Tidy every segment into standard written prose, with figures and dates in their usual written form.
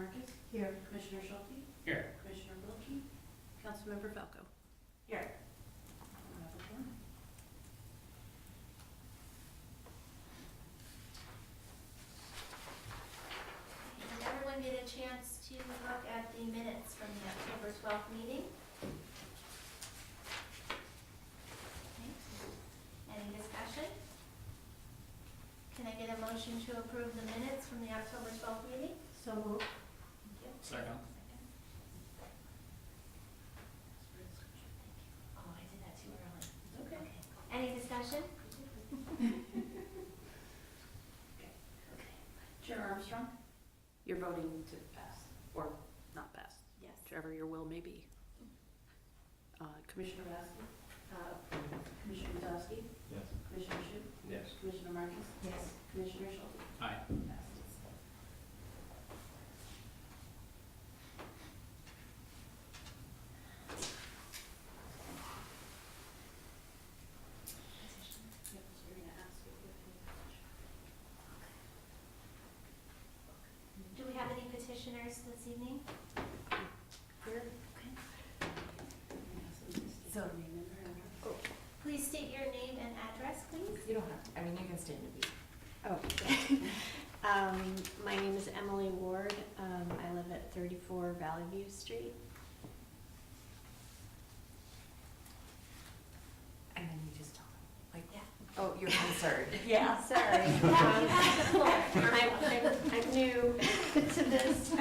Marcus? Here. Commissioner Schulte? Here. Commissioner Wilkie? Councilmember Falco? Here. We have a quorum. Did everyone get a chance to look at the minutes from the October 12th meeting? Okay. Any discussion? Can I get a motion to approve the minutes from the October 12th meeting? So moved. Thank you. Second. Oh, I did that too early. Okay. Any discussion? Chair Armstrong? You're voting to pass, or not pass, Yes. whichever your will may be. Commissioner Vasky? Commissioner Guzowski? Yes. Commissioner Shu? Yes. Commissioner Marcus? Yes. Commissioner Schulte? Aye. Passes. Yep, so you're gonna ask if you have any questions. Do we have any petitioners this evening? Here? Okay. So, name and address. Please state your name and address, please. You don't have, I mean, you can stand and be. Oh, my name is Emily Ward. I live at 34 Valley View Street. And then you just tell them, like, Yeah. oh, you're concerned. Yeah, sorry. You have the floor. I'm new to this.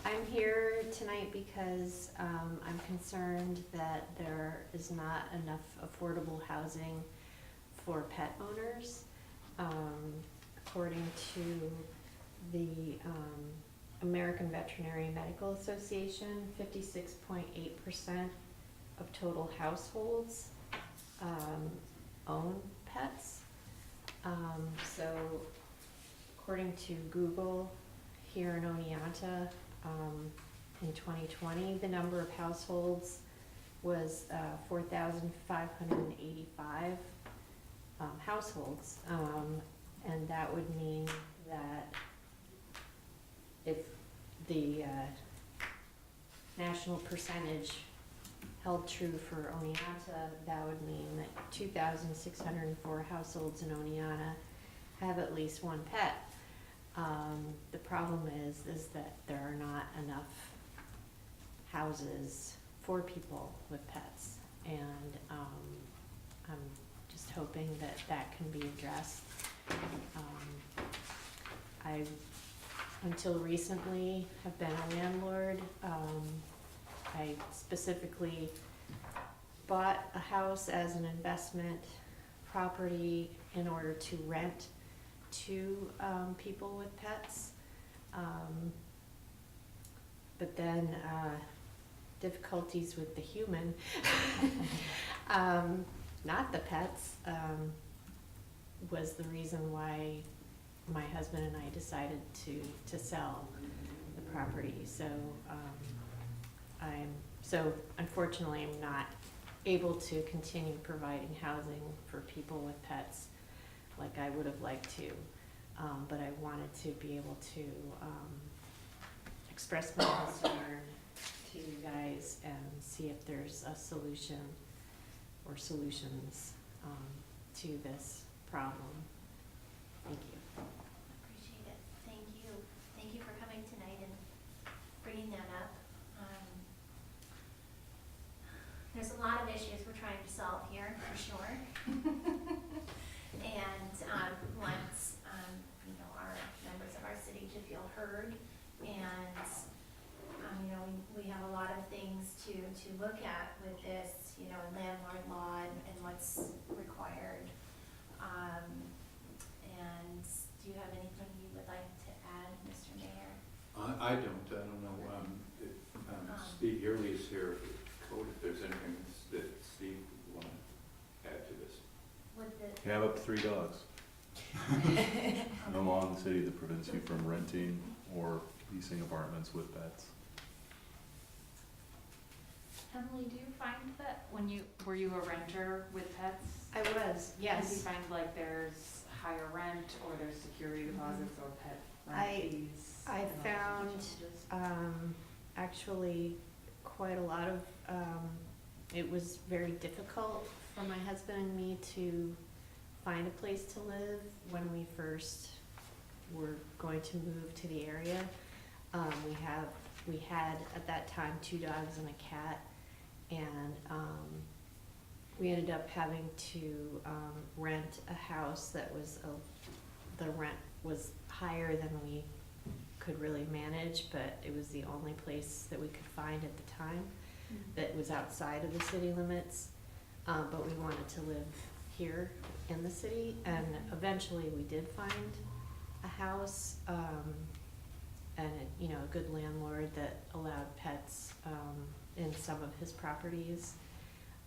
I'm here tonight because I'm concerned that there is not enough affordable housing for pet owners. According to the American Veterinary Medical Association, 56.8% of total households own pets. So according to Google, here in Oneonta, in 2020, the number of households was 4,585 households. And that would mean that if the national percentage held true for Oneonta, that would mean that 2,604 households in Oneonta have at least one pet. The problem is that there are not enough houses for people with pets, and I'm just hoping that that can be addressed. I, until recently, have been a landlord. I specifically bought a house as an investment property in order to rent to people with pets. But then difficulties with the human, not the pets, was the reason why my husband and I decided to sell the property. So unfortunately I'm not able to continue providing housing for people with pets like I would have liked to. But I wanted to be able to express my concern to you guys and see if there's a solution or solutions to this problem. Thank you. Appreciate it. Thank you. Thank you for coming tonight and bringing that up. There's a lot of issues we're trying to solve here, for sure. And want our members of our city to feel heard. And we have a lot of things to look at with this, landlord law and what's required. And do you have anything you would like to add, Mr. Mayor? I don't know. Steve Yearly is here, code, if there's anything that Steve would want to add to this. You have up to 3 dogs. No law in the city that prevents you from renting or leasing apartments with pets. Emily, do you find that were you a renter with pets? I was, Do you find like there's higher rent or there's security deposits or pet I- fees. I and all the found, changes. actually quite a lot of, it was very difficult for my husband and me to find a place to live when we first were going to move to the area. We had at that time 2 dogs and a cat, and we ended up having to rent a house that was the rent was higher than we could really manage, but it was the only place that we could find at the time that was outside of the city limits. But we wanted to live here in the city, and eventually we did find a house, and a good landlord that allowed pets in some of his properties.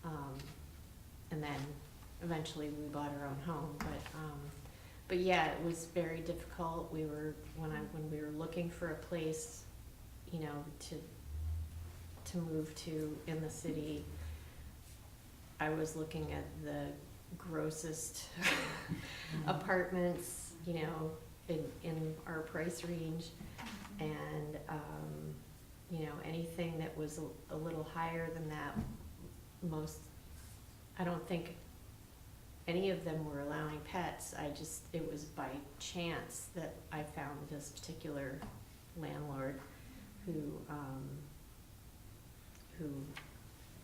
And then eventually we bought our own home, but yeah, it was very difficult. When we were looking for a place, to move to in the city, I was looking at the grossest apartments, in our price range, and anything that was a little higher than that, I don't think any of them were allowing pets. It was by chance that I found this particular landlord who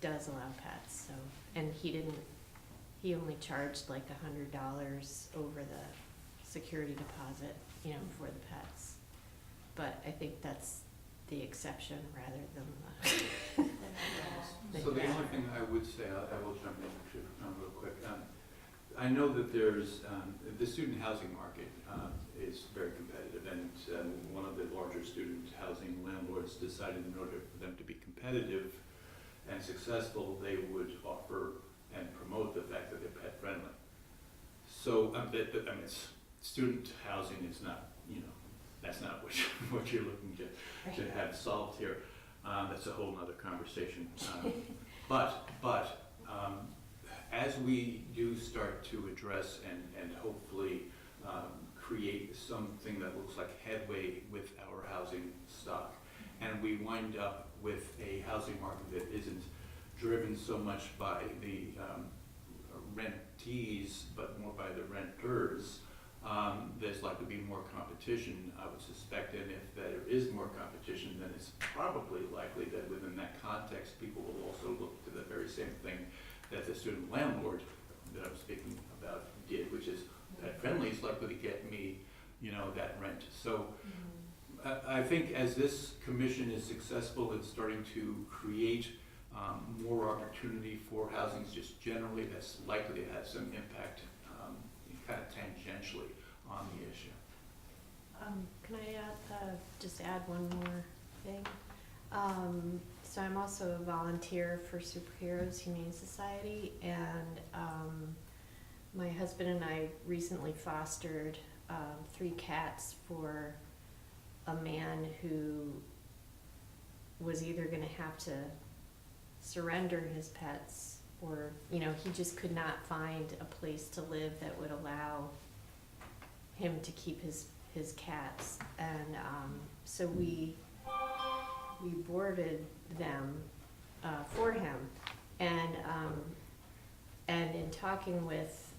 does allow pets, so, and he only charged like $100 over the security deposit, for the pets. But I think that's the exception rather than the. So the only thing I would say, I will jump in real quick. I know that there's, the student housing market is very competitive, and one of the larger student housing landlords decided in order for them to be competitive and successful, they would offer and promote the fact that they're pet friendly. So, student housing is not, that's not what you're looking to have solved here. That's a whole other conversation. But as we do start to address and hopefully create something that looks like headway with our housing stock, and we wind up with a housing market that isn't driven so much by the rentees, but more by the renters, there's likely to be more competition, I would suspect, and if there is more competition, then it's probably likely that within that context, people will also look to the very same thing that the student landlord that I'm speaking about did, which is pet friendly is likely to get me, that rent. So I think as this commission is successful in starting to create more opportunity for housing just generally, that's likely to have some impact kind of tangentially on the issue. Can I just add one more thing? So I'm also a volunteer for Superheroes Humane Society, and my husband and I recently fostered 3 cats for a man who was either going to have to surrender his pets, or he just could not find a place to live that would allow him to keep his cats, and so we boarded them for him, and in talking with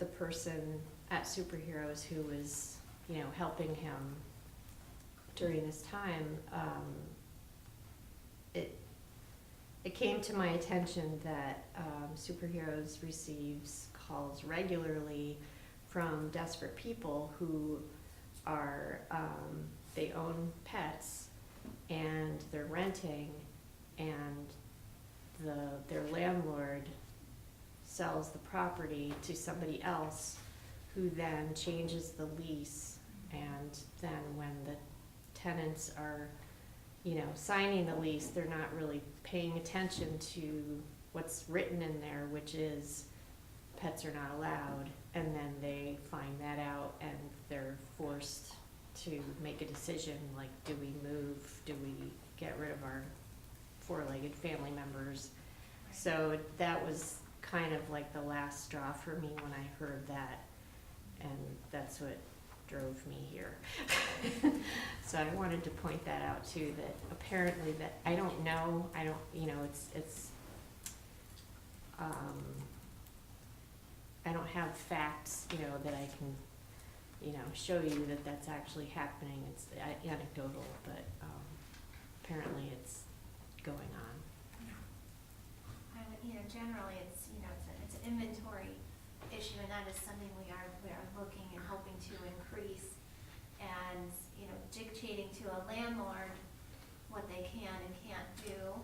the person at Superheroes who was helping him during this time, it came to my attention that Superheroes receives calls regularly from desperate people who are, they own pets and they're renting, and their landlord sells the property to somebody else who then changes the lease, and then when the tenants are signing the lease, they're not really paying attention to what's written in there, which is pets are not allowed, and then they find that out and they're forced to make a decision, like, do we move, do we get rid of our 4-legged family members? So that was kind of like the last straw for me when I heard that, and that's what drove me here. So I wanted to point that out too, that apparently that, I don't know, you know, it's, I don't have facts, you know, that I can, you know, show you that that's actually happening. It's anecdotal, but, apparently it's going on. I would, you know, generally, it's, you know, it's an inventory issue, and that is something we are looking and hoping to increase. And, you know, dictating to a landlord what they can and can't do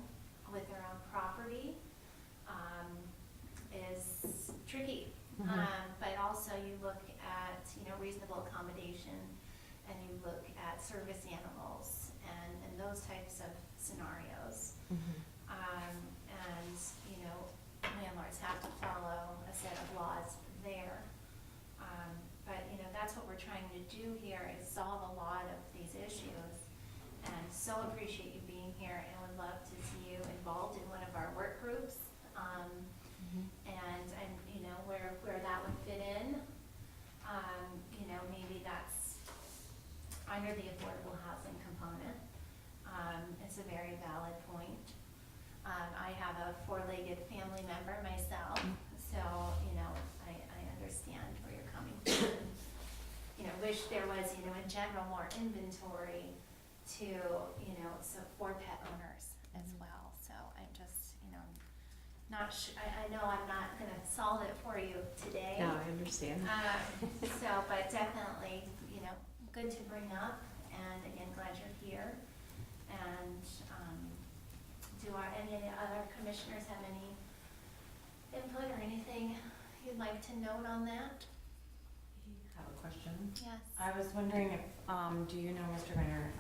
with their own property, is tricky. But also you look at, you know, reasonable accommodation, and you look at service animals and those types of scenarios. And, you know, landlords have to follow a set of laws there. But, you know, that's what we're trying to do here, is solve a lot of these issues. And so appreciate you being here, and would love to see you involved in one of our work groups. And, you know, where that would fit in. You know, maybe that's under the affordable housing component. It's a very valid point. I have a four-legged family member myself, so, you know, I understand where you're coming from. You know, wish there was, you know, in general, more inventory to, you know, for pet owners as well. So I'm just, you know, not I know I'm not gonna solve it for you today. No, I understand. But definitely, you know, good to bring up, and again, glad you're here. And, do any other commissioners have any input or anything you'd like to note on that? Have a question. Yes. I was wondering if, do you know, Mr. Mayor,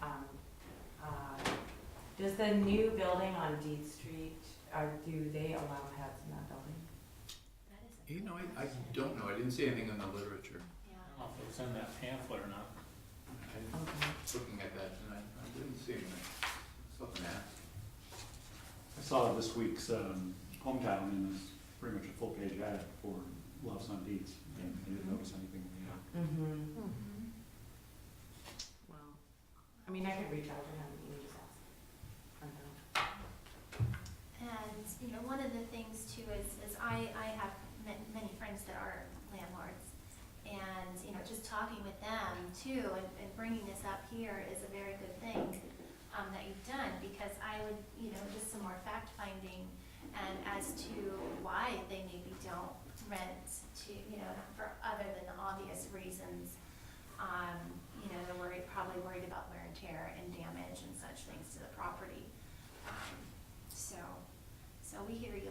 does the new building on Deed Street, do they allow pets in that building? That is. You know, I don't know, I didn't see anything in the literature. Yeah. I don't know if it was in that pamphlet or not. I Okay. was looking at that tonight, I didn't see anything. Something else. I saw this week's hometown, and it's pretty much a full page ad for Loves on Deeds, and I didn't notice anything. Well, I mean, I could reach out to him and just ask. I don't know. And, you know, one of the things too is I have many friends that are landlords, and, you know, just talking with them too, and bringing this up here is a very good thing, that you've done, because I would, you know, just some more fact finding, and as to why they maybe don't rent to, you know, for other than the obvious reasons. You know, they're probably worried about wear and tear and damage and such things to the property. So we hear you.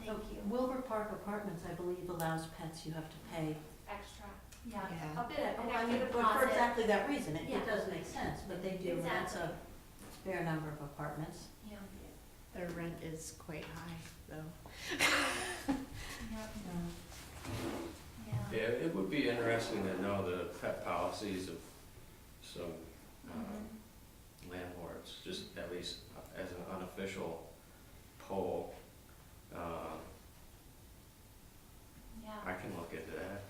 Thank you. Wilbur Park Apartments, I believe, allows pets, you have to pay Extra. Yeah. Yeah. a bit, An I mean, extra but for deposit. exactly that reason, it Yeah. does make sense, but they do, and that's a Exactly. fair number of apartments. Yeah. Their rent is quite high, though. Yep. Yeah. Yeah, it would be interesting to know the pet policies of some landlords, just at least as an unofficial poll. Yeah. I can look into that.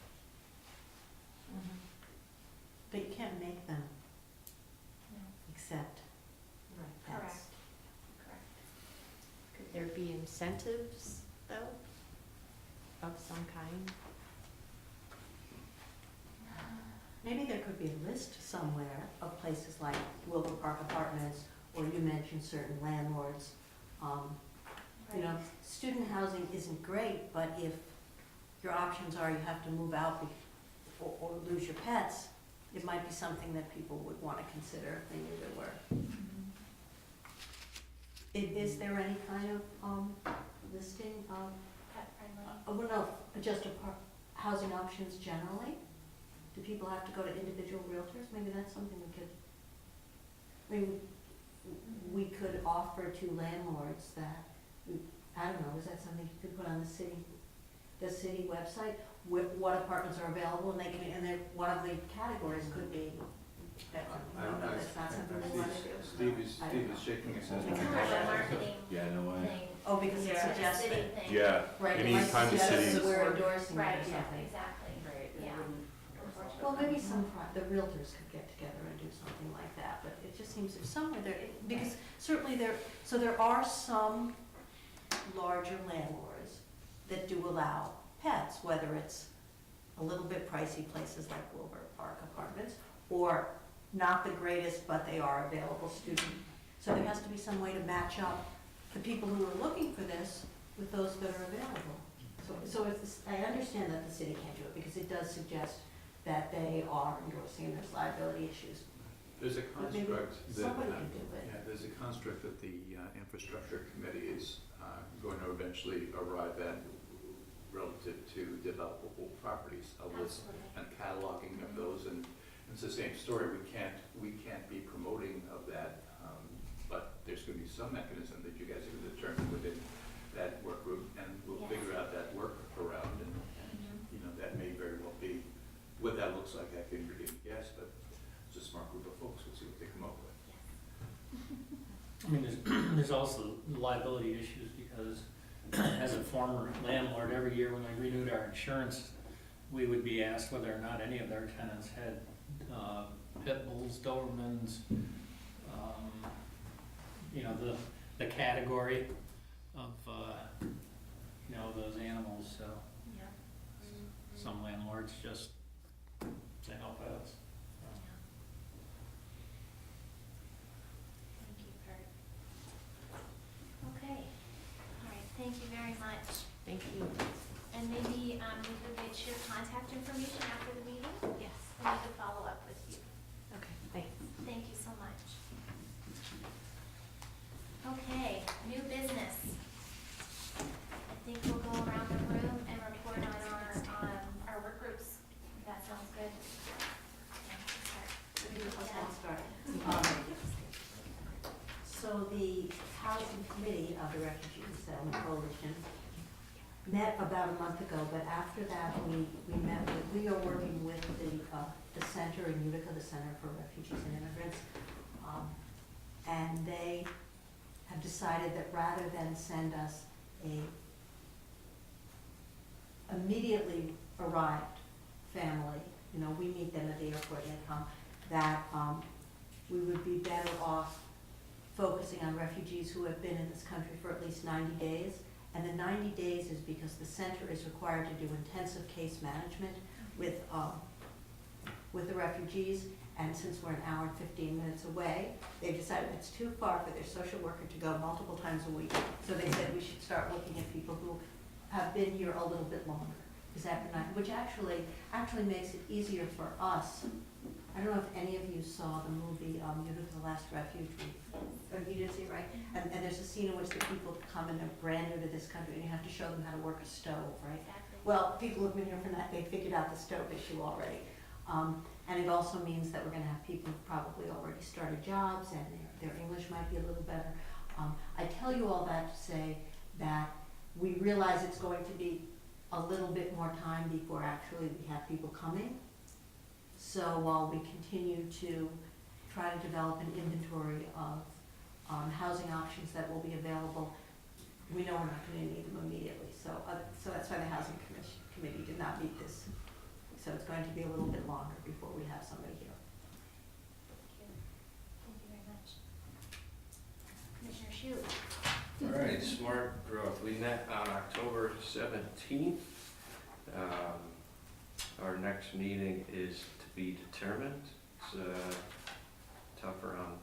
But you can't make them No. accept pets. Correct. Correct. Could there be incentives, though, of some kind? Maybe there could be a list somewhere of places like Wilbur Park Apartments, or you mentioned certain landlords. You know, student housing isn't great, but if your options are you have to move out or lose your pets, it might be something that people would want to consider if they knew there were. Is there any kind of listing of, Pet friendly. well, no, just housing options generally? Do people have to go to individual realtors? Maybe that's something we could offer to landlords that, I don't know, is that something you could put on the city website? What apartments are available, and they can, and then one of the categories could be, I don't know. that's not something we want to do. Steve is shaking his head. It's more of a marketing Yeah, no way. thing. Oh, because it Yeah. suggests City it. thing. Yeah, Right, it any might time the suggest city that we're endorsing Right, or something. exactly. Right. Yeah. Unfortunately. Well, maybe the realtors could get together and do something like that, but it just seems there's somewhere there, because certainly there are some larger landlords that do allow pets, whether it's a little bit pricey places like Wilbur Park Apartments, or not the greatest, but they are available student. So there has to be some way to match up the people who are looking for this with those that are available. So I understand that the city can't do it, because it does suggest that they are endorsing and there's liability issues. There's a But maybe construct that, somebody can do it. yeah, there's a construct that the infrastructure committee is going to eventually arrive at relative to developable properties, a list and cataloging of those, and it's the same story. We can't be promoting of that, but there's going to be some mechanism that you guys are going to determine within that work group, and we'll Yes. figure out that workaround, and you know, that may very well be what that looks like. I can begin to guess, but it's a smart group of folks. We'll see what they come up with. I mean, there's also liability issues because as a former landlord, every year when we renewed our insurance, we would be asked whether or not any of their tenants had pit bulls, Dobermans, you know, the category of, you know, those animals, so Yeah. some landlords just, they help out. So. Thank you, Kurt. Okay, all right, thank you very much. Thank you. And maybe we could get your contact information after the meeting? Yes. And we could follow up with you. Okay, thanks. Thank you so much. Okay, new business. I think we'll go around the room and report on our work groups. If that sounds good. I'll start. So the housing committee of the Refugee Settlement Coalition met about a month ago, but after that, we are working with the center in Utica, the Center for Refugees and Immigrants, and they have decided that rather than send us a immediately arrived family, you know, we meet them at the airport and they come, that we would be better off focusing on refugees who have been in this country for at least 90 days. And the 90 days is because the center is required to do intensive case management with the refugees. And since we're an hour and 15 minutes away, they've decided it's too far for their social worker to go multiple times a week. So they said we should start looking at people who have been here a little bit longer. Is that right? Which actually makes it easier for us. I don't know if any of you saw the movie Utica, the Last Refuge. You did see it, right? And there's a scene in which the people come and they're brand new to this country and you have to show them how to work a stove, right? Exactly. Well, people who've been here for that, they figured out the stove issue already. And it also means that we're gonna have people who've probably already started jobs and their English might be a little better. I tell you all that to say that we realize it's going to be a little bit more time before actually we have people coming. So while we continue to try to develop an inventory of housing options that will be available, we know we're not gonna need them immediately. So that's why the housing committee did not meet this. So it's going to be a little bit longer before we have somebody here. Thank you very much. Commissioner Shu. All right, smart growth. We met on October 17th. Our next meeting is to be determined. It's tough around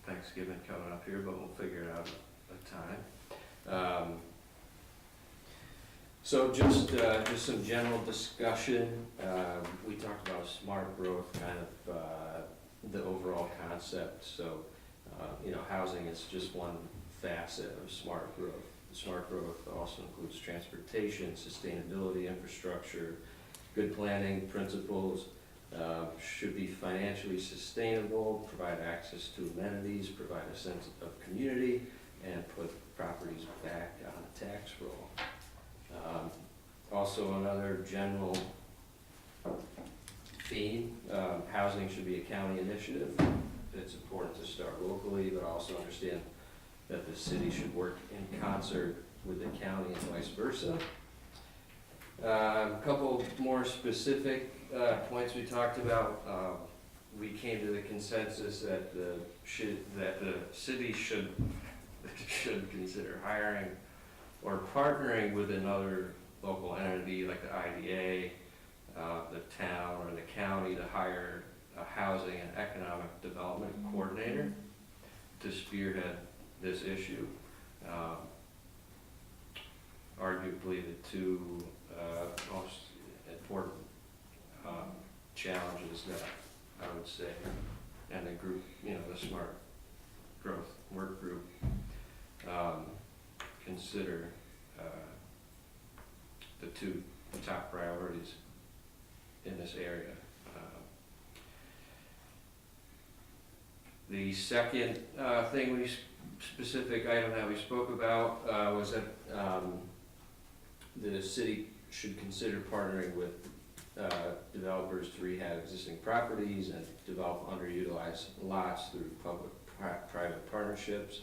Thanksgiving coming up here, but we'll figure out a time. So just some general discussion. We talked about smart growth, kind of the overall concept. So, you know, housing is just one facet of smart growth. Smart growth also includes transportation, sustainability, infrastructure, good planning principles, should be financially sustainable, provide access to amenities, provide a sense of community, and put properties back on the tax roll. Also another general theme, housing should be a county initiative. It's important to start locally, but also understand that the city should work in concert with the county and vice versa. Couple more specific points we talked about. We came to the consensus that the city should consider hiring or partnering with another local entity like the IDA, the town or the county to hire a housing and economic development coordinator to spearhead this issue. Arguably the two most important challenges that I would say, and the group, the Smart Growth Work Group, consider the two top priorities in this area. The second specific item that we spoke about was that the city should consider partnering with developers to rehab existing properties and develop underutilized lots through public-private partnerships.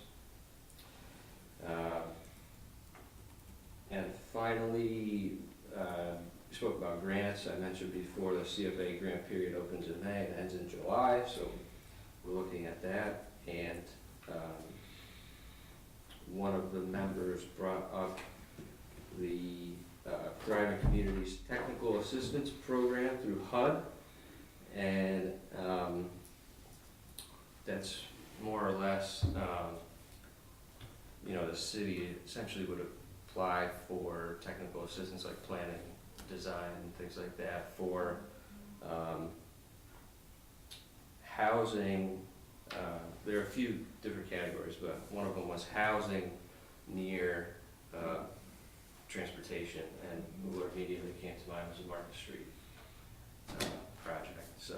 And finally, we spoke about grants. I mentioned before the CFA grant period opens in May and ends in July, so we're looking at that. And one of the members brought up the Thriving Communities Technical Assistance Program through HUD, and that's more or less, the city essentially would apply for technical assistance like planning, design, and things like that for housing. There are a few different categories, but one of them was housing near transportation, and what immediately came to mind was the Market Street project. So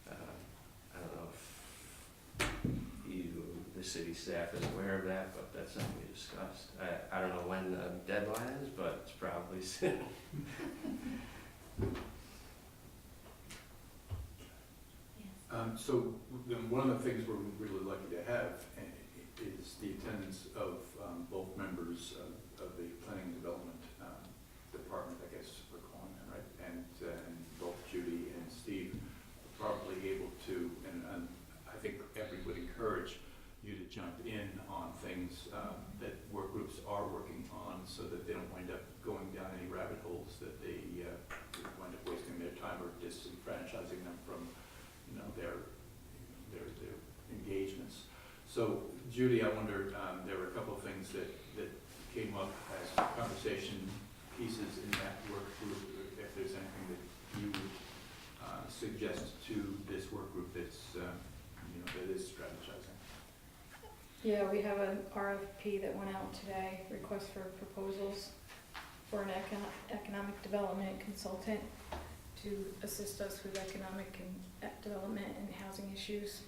I don't know if the city staff is aware of that, but that's something we discussed. I don't know when the deadline is, but it's probably soon. So then one of the things we're really lucky to have is the attendance of both members of the Planning and Development Department, I guess we're calling it, right? And both Judy and Steve are probably able to, and I think everybody would encourage you to jump in on things that work groups are working on, so that they don't wind up going down any rabbit holes that they wind up wasting their time or disenfranchising them from their engagements. So Judy, I wonder, there were a couple of things that came up as conversation pieces in that work group, if there's anything that you would suggest to this work group that's, that is strategizing. Yeah, we have an RFP that went out today, request for proposals for an economic development consultant to assist us with economic and development and housing issues.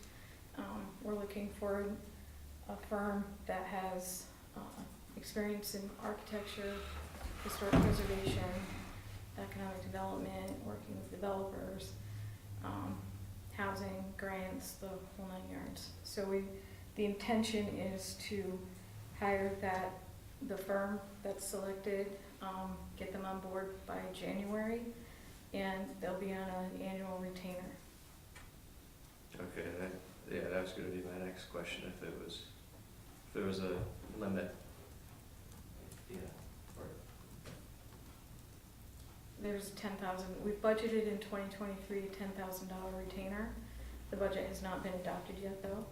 We're looking for a firm that has experience in architecture, historic preservation, economic development, working with developers, housing, grants, the whole 9 yards. So the intention is to hire the firm that's selected, get them on board by January, and they'll be on an annual retainer. Okay, that was gonna be my next question, if there was a limit, or There's 10,000, we've budgeted in 2023 a $10,000 retainer. The budget has not been adopted yet though.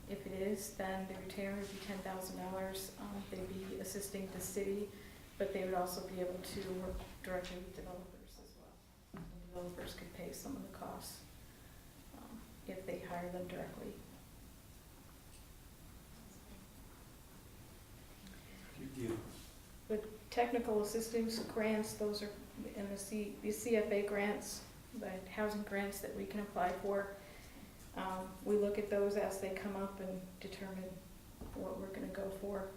If it is, then the retainer would be $10,000. They'd be assisting the city, but they would also be able to work directly with developers as well. And developers could pay some of the costs if they hire them directly. With technical assistance grants, those are in the CFA grants, the housing grants that we can apply for. We look at those as they come up and determine what we're gonna go for.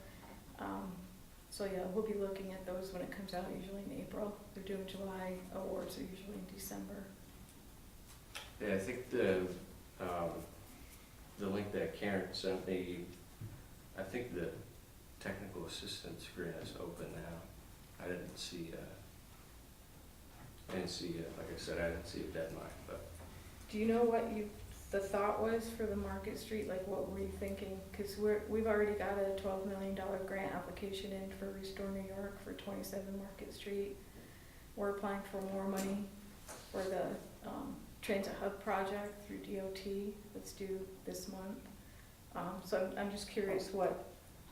So yeah, we'll be looking at those when it comes out, usually in April. They're due in July, awards are usually in December. yeah, I think the link that Karen sent me, I think the technical assistance grant is open now. I didn't see didn't see it, like I said, I didn't see a deadline, but Do you know what the thought was for the Market Street, like what were you thinking? Cause we've already got a $12 million grant application in for Restore New York for 27 Market Street. We're applying for more money for the, Transit Hub project through DOT that's due this month. So I'm just curious what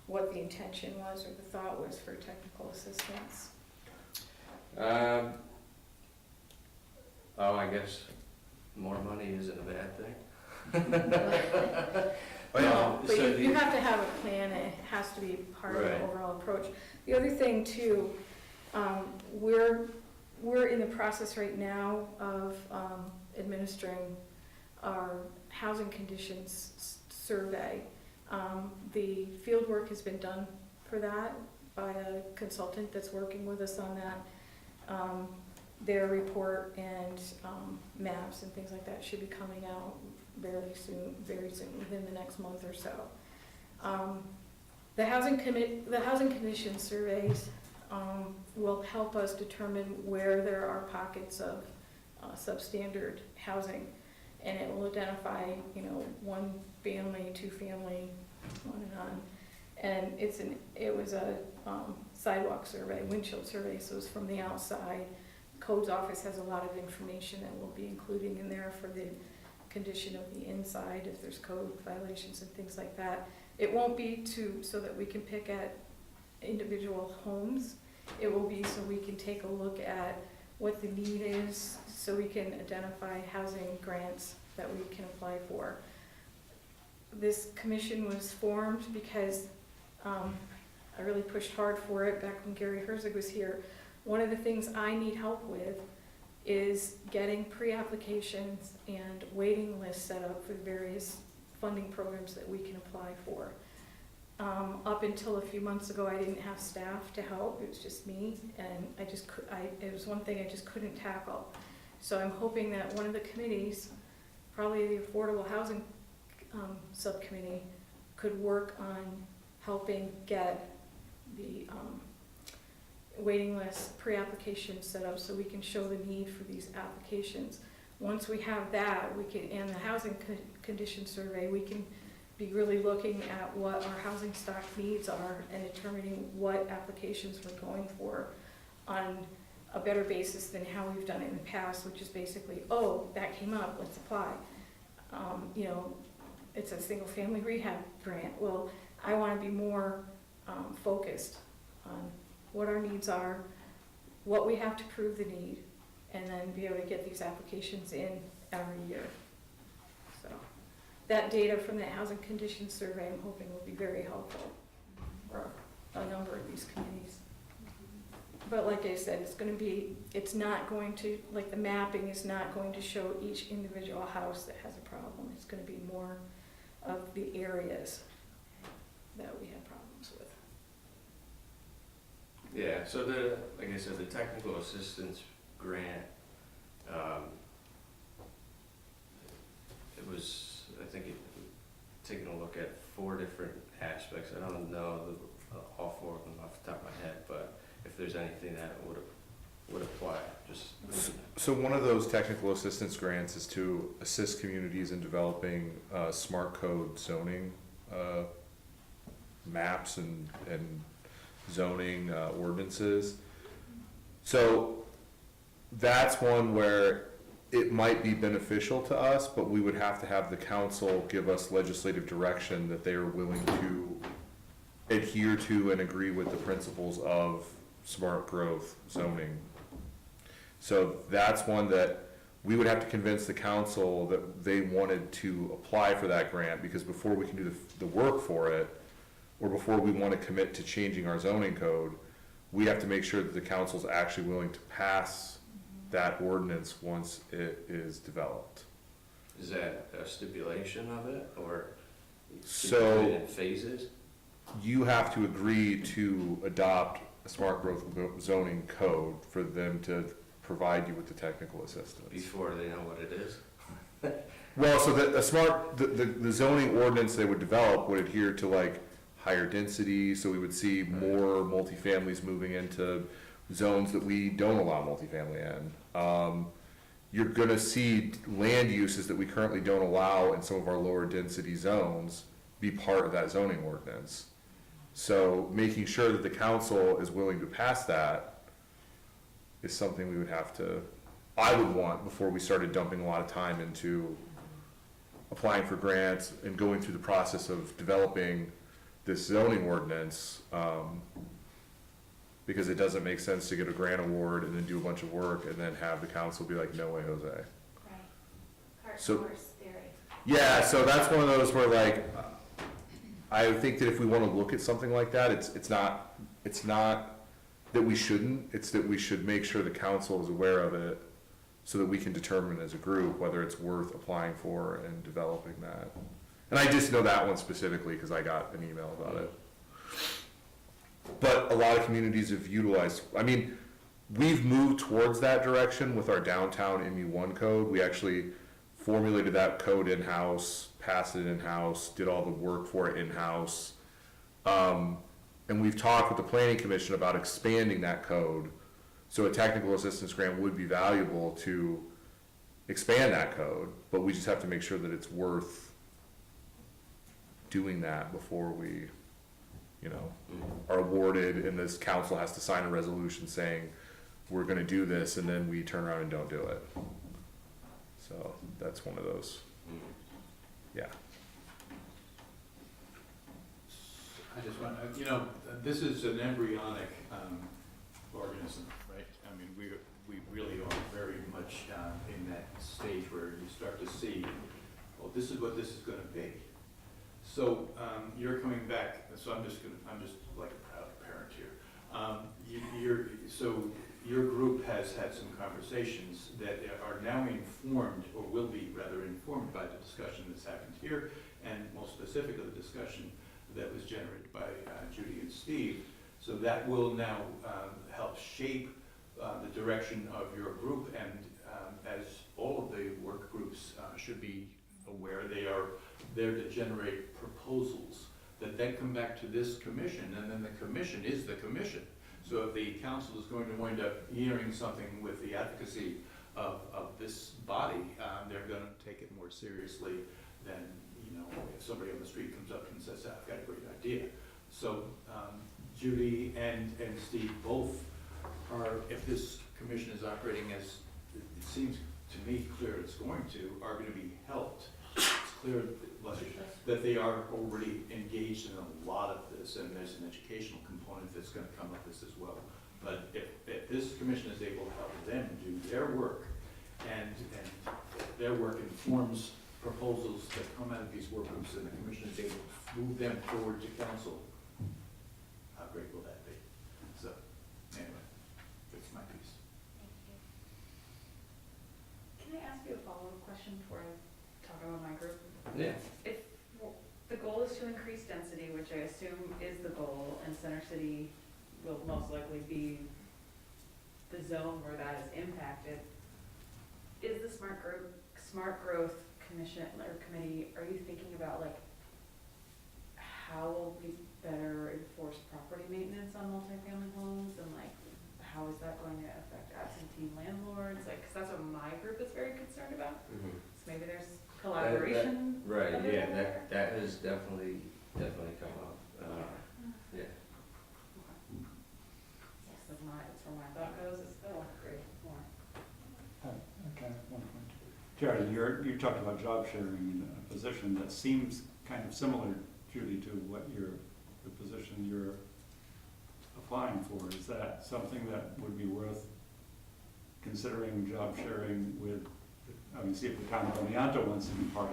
the intention was or the thought was for technical assistance. I guess more money isn't a bad thing. No, but so you have to have a plan, and it has to be part of the Right. overall approach. The other thing too, we're in the process right now of administering our housing conditions survey. The field work has been done for that by a consultant that's working with us on that. Their report and maps and things like that should be coming out very soon, within the next month or so. The housing condition surveys will help us determine where there are pockets of substandard housing, and it will identify, one family, two family, on and on. And it was a sidewalk survey, windshield survey, so it's from the outside. Codes office has a lot of information that we'll be including in there for the condition of the inside, if there's code violations and things like that. It won't be so that we can pick at individual homes. It will be so we can take a look at what the need is, so we can identify housing grants that we can apply for. This commission was formed because I really pushed hard for it back when Gary Herzig was here. One of the things I need help with is getting pre-applications and waiting lists set up for various funding programs that we can apply for. Up until a few months ago, I didn't have staff to help. It was just me, and it was one thing I just couldn't tackle. So I'm hoping that one of the committees, probably the Affordable Housing Subcommittee, could work on helping get the waiting list pre-application set up so we can show the need for these applications. Once we have that, we can, and the housing condition survey, we can be really looking at what our housing stock needs are and determining what applications we're going for on a better basis than how we've done it in the past, which is basically, oh, that came up, let's apply. It's a single family rehab grant. Well, I want to be more focused on what our needs are, what we have to prove the need, and then be able to get these applications in every year. So that data from that housing conditions survey, I'm hoping will be very helpful for a number of these committees. But like I said, it's not going to, like the mapping is not going to show each individual house that has a problem. It's going to be more of the areas that we have problems with. Yeah, so like I said, the technical assistance grant, it was, I think taking a look at 4 different aspects. I don't know all 4 of them off the top of my head, but if there's anything that would apply, just. So one of those technical assistance grants is to assist communities in developing smart code zoning maps and zoning ordinances. So that's one where it might be beneficial to us, but we would have to have the council give us legislative direction that they are willing to adhere to and agree with the principles of smart growth zoning. So that's one that we would have to convince the council that they wanted to apply for that grant, because before we can do the work for it, or before we want to commit to changing our zoning code, we have to make sure that the council's actually willing to pass that ordinance once it is developed. Is that a stipulation of it, or can you So- do it in phases? You have to agree to adopt a smart growth zoning code for them to provide you with the technical assistance. Before they know what it is? Well, so that the zoning ordinance they would develop would adhere to like higher density, so we would see more multifamilies moving into zones that we don't allow multifamily in. You're gonna see land uses that we currently don't allow in some of our lower density zones be part of that zoning ordinance. So making sure that the council is willing to pass that is something we would have to, I would want before we started dumping a lot of time into applying for grants and going through the process of developing this zoning ordinance, because it doesn't make sense to get a grant award and then do a bunch of work and then have the council be like, no way, Jose. Right. Cart So- horse theory. Yeah, so that's one of those where like, I think that if we wanna look at something like that, it's not that we shouldn't, it's that we should make sure the council is aware of it so that we can determine as a group whether it's worth applying for and developing that. And I just know that one specifically because I got an email about it. But a lot of communities have utilized, I mean, we've moved towards that direction with our downtown MU1 code. We actually formulated that code in-house, passed it in-house, did all the work for it in-house. And we've talked with the planning commission about expanding that code. So a technical assistance grant would be valuable to expand that code, but we just have to make sure that it's worth doing that before we, are awarded and this council has to sign a resolution saying, we're gonna do this, and then we turn around and don't do it. So that's one of those, yeah. I just want, this is an embryonic organism, right? I mean, we really are very much in that stage where you start to see, well, this is what this is gonna be. So you're coming back, so I'm just like a proud parent here. So your group has had some conversations that are now informed, or will be rather informed by the discussion that's happened here, and most specifically the discussion that was generated by Judy and Steve. So that will now help shape the direction of your group, and as all of the work groups should be aware, they are there to generate proposals that then come back to this commission, and then the commission is the commission. So if the council is going to wind up hearing something with the advocacy of this body, they're going to take it more seriously than, if somebody on the street comes up and says, I've got a great idea. So Judy and Steve both are, if this commission is operating as it seems to me clear it's going to, are going to be helped. It's clear that they are already engaged in a lot of this, and there's an educational component that's going to come with this as well. But if this commission is able to help them do their work, and their work informs proposals that come out of these work groups, and the commission is able to move them forward to council, how great will that be? So, anyway, that's my piece. Thank you. Can I ask you a follow-up question before I talk about my group? Yeah. If the goal is to increase density, which I assume is the goal, and Center City will most likely be the zone where that is impacted, is the Smart Growth Commission or committee, are you thinking about how will we better enforce property maintenance on multifamily homes, and how is that going to affect absentee landlords? Cause that's what my group is very concerned about. So maybe there's collaboration. Right, available yeah, there? that has definitely come up, yeah. That's where my thought goes, is, oh, great, more. Okay, one point. Jerry, you talked about job sharing in a position that seems kind of similar, Judy, to what the position you're applying for. Is that something that would be worth considering, job sharing with, see if the town of Oneonta wants to be part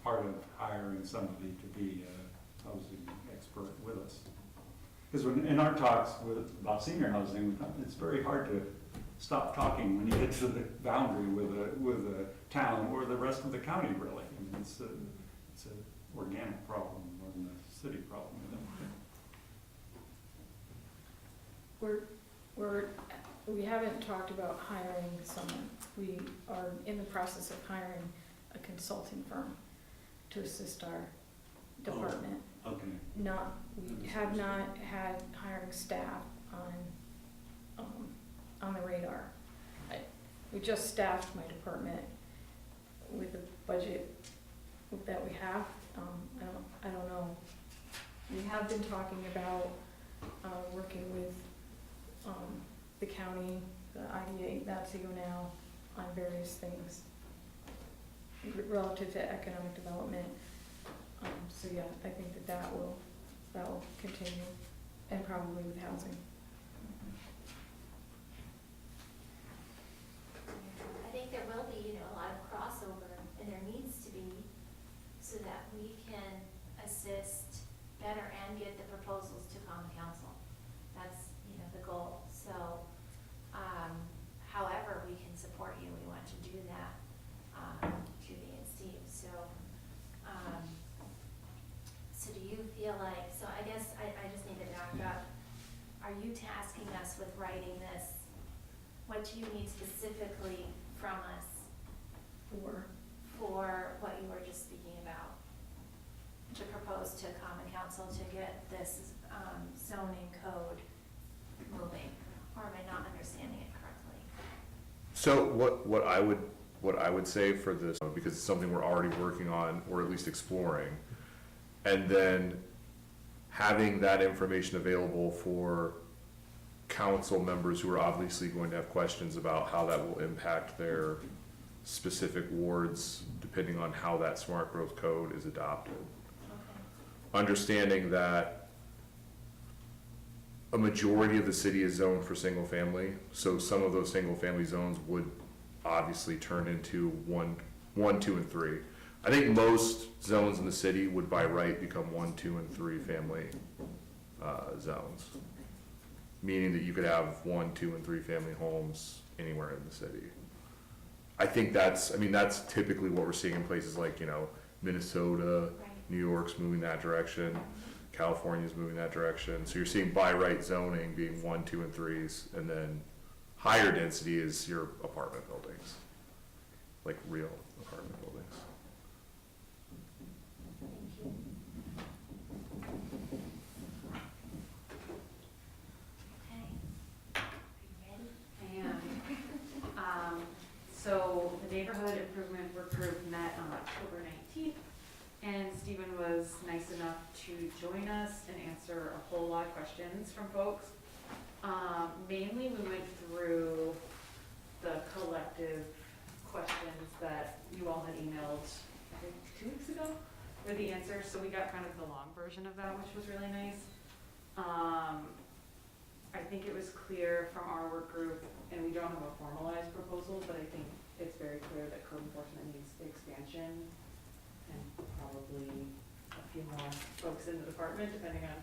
of hiring somebody to be a housing expert with us? Because in our talks about senior housing, it's very hard to stop talking when you get to the boundary with a town or the rest of the county, really. It's an organic problem more than a city problem. We haven't talked about hiring someone. We are in the process of hiring a consulting firm to assist our department. Okay. We have not had hiring staff on on the radar. We just staffed my department with the budget that we have. I don't know. We have been talking about, working with, the county, the IDA, NAPSIO now, on various things relative to economic development. So yeah, I think that will continue, and probably with housing. I think there will be, a lot of crossover, and there needs to be, so that we can assist better and get the proposals to common council. That's, the goal. So, however we can support you, we want to do that, Judy and Steve. So, so do you feel like, so I guess I just need to back up. Are you tasking us with writing this? What do you need specifically from us for what you were just speaking about? To propose to common council to get this zoning code moving, or am I not understanding it correctly? So what I would say for this, because it's something we're already working on, or at least exploring, and then having that information available for council members who are obviously going to have questions about how that will impact their specific wards, depending on how that smart growth code is adopted. Okay. Understanding that a majority of the city is zoned for single family, so some of those single family zones would obviously turn into one, 2, and 3. I think most zones in the city would by right become 1, 2, and 3 family zones. Meaning that you could have 1, 2, and 3 family homes anywhere in the city. I think that's typically what we're seeing in places like, Minnesota, Right. New York's moving that direction, California's moving that direction. So you're seeing by right zoning being 1, 2, and 3s, and then higher density is your apartment buildings, like real apartment buildings. Thank you. Okay. Are you ready? And, so the neighborhood improvement work group met on October 19th, and Stephen was nice enough to join us and answer a whole lot of questions from folks. Mainly we went through the collective questions that you all had emailed, I think 2 weeks ago, for the answers, so we got kind of the long version of that, which was really nice. I think it was clear from our work group, and we don't have a formalized proposal, but I think it's very clear that code enforcement needs expansion and probably a few more folks in the department, depending on